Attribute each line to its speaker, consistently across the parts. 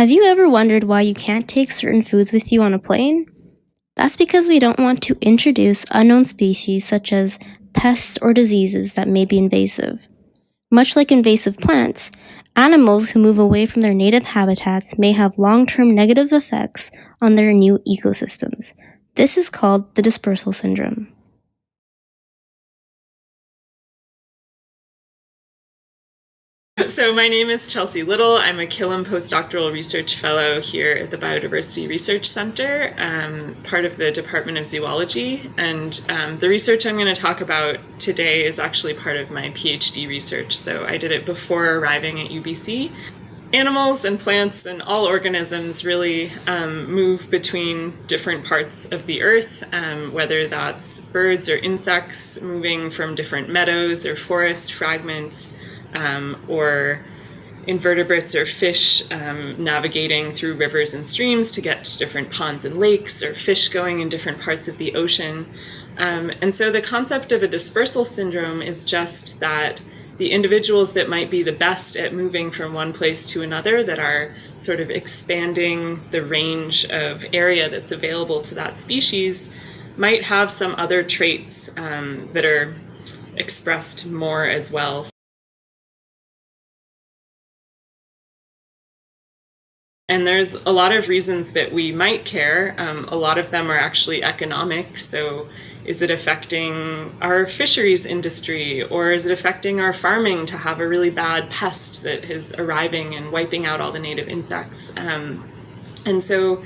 Speaker 1: Have you ever wondered why you can't take certain foods with you on a plane? That's because we don't want to introduce unknown species such as pests or diseases that may be invasive. Much like invasive plants, animals who move away from their native habitats may have long-term negative effects on their new ecosystems. This is called the dispersal syndrome.
Speaker 2: So my name is Chelsea Little. I'm a Killam postdoctoral research fellow here at the Biodiversity Research Center, part of the Department of Zoology. And the research I'm going to talk about today is actually part of my PhD research. So I did it before arriving at UBC. Animals and plants and all organisms really move between different parts of the earth, whether that's birds or insects moving from different meadows or forest fragments, or invertebrates or fish navigating through rivers and streams to get to different ponds and lakes, or fish going in different parts of the ocean. And so the concept of a dispersal syndrome is just that the individuals that might be the best at moving from one place to another, that are sort of expanding the range of area that's available to that species, might have some other traits that are expressed more as well. And there's a lot of reasons that we might care. A lot of them are actually economic. So is it affecting our fisheries industry, or is it affecting our farming to have a really bad pest that is arriving and wiping out all the native insects? And so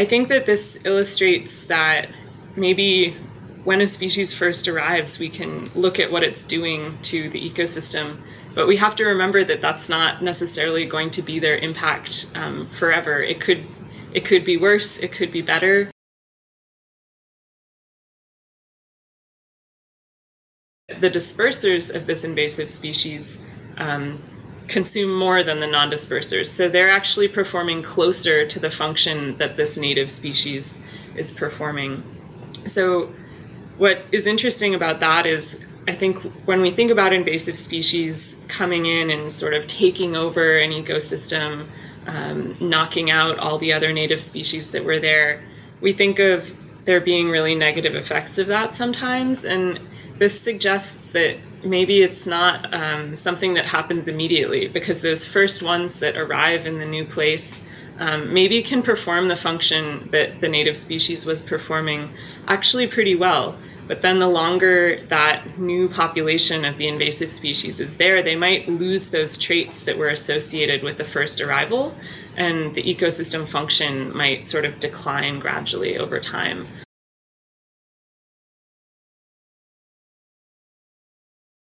Speaker 2: I think that this illustrates that maybe when a species first arrives, we can look at what it's doing to the ecosystem. But we have to remember that that's not necessarily going to be their impact forever. It could be worse, it could be better. The dispersers of this invasive species consume more than the non-dispersers. So they're actually performing closer to the function that this native species is performing. So what is interesting about that is, I think when we think about invasive species coming in and sort of taking over an ecosystem, knocking out all the other native species that were there, we think of there being really negative effects of that sometimes. And this suggests that maybe it's not something that happens immediately, because those first ones that arrive in the new place maybe can perform the function that the native species was performing actually pretty well. But then the longer that new population of the invasive species is there, they might lose those traits that were associated with the first arrival, and the ecosystem function might sort of decline gradually over time.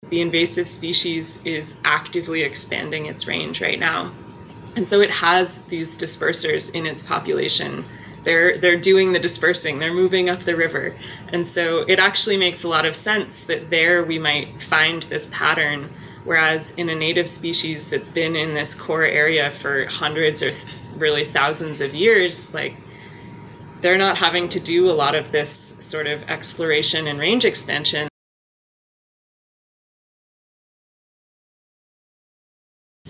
Speaker 2: The invasive species is actively expanding its range right now. And so it has these dispersers in its population. They're doing the dispersing, they're moving up the river. And so it actually makes a lot of sense that there we might find this pattern, whereas in a native species that's been in this core area for hundreds or really thousands of years, like, they're not having to do a lot of this sort of exploration and range expansion.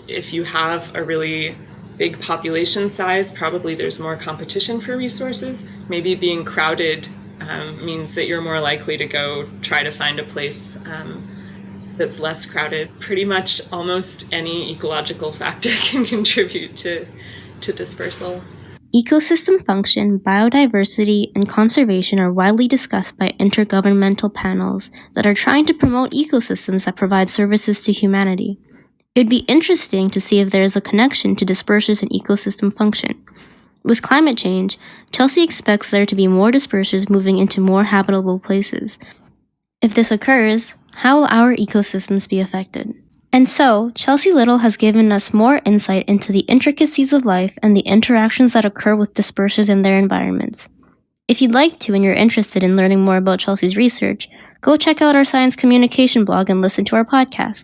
Speaker 2: If you have a really big population size, probably there's more competition for resources. Maybe being crowded means that you're more likely to go try to find a place that's less crowded. Pretty much almost any ecological factor can contribute to dispersal.
Speaker 1: Ecosystem function, biodiversity, and conservation are widely discussed by intergovernmental panels that are trying to promote ecosystems that provide services to humanity. It would be interesting to see if there is a connection to dispersers and ecosystem function. With climate change, Chelsea expects there to be more dispersers moving into more habitable places. If this occurs, how will our ecosystems be affected? And so, Chelsea Little has given us more insight into the intricacies of life and the interactions that occur with dispersers in their environments. If you'd like to and you're interested in learning more about Chelsea's research, go check out our science communication blog and listen to our podcast.